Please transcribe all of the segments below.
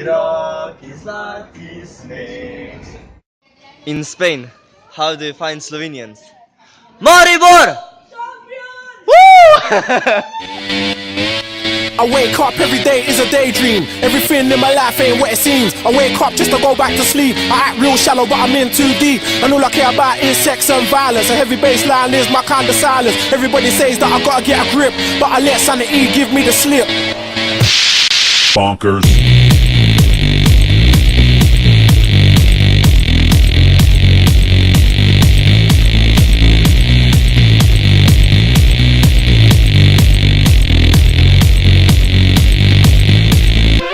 rock is like his name. In Spain, how do you find Slovenians? Maribor! Woo! I wake up every day is a daydream. Everything in my life ain't what it seems. I wake up just to go back to sleep. I act real shallow but I'm in too deep. And all I care about is sex and violence. A heavy bass line is my kind of silence. Everybody says that I gotta get a grip, but I let sanity give me the slip. Bonkers.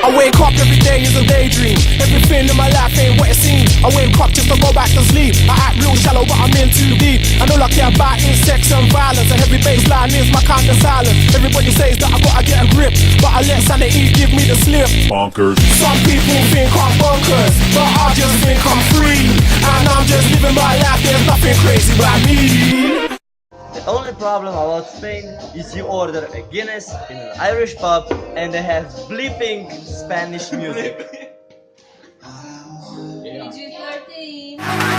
I wake up every day is a daydream. Everything in my life ain't what it seems. I wake up just to go back to sleep. I act real shallow but I'm in too deep. And all I care about is sex and violence. A heavy bass line is my kind of silence. Everybody says that I gotta get a grip, but I let sanity give me the slip. Bonkers. Some people think I'm bonkers, but I just think I'm free. And I'm just living my life, there's nothing crazy about me. The only problem about Spain is you order a Guinness in an Irish pub and they have bleeping Spanish music. PG-13.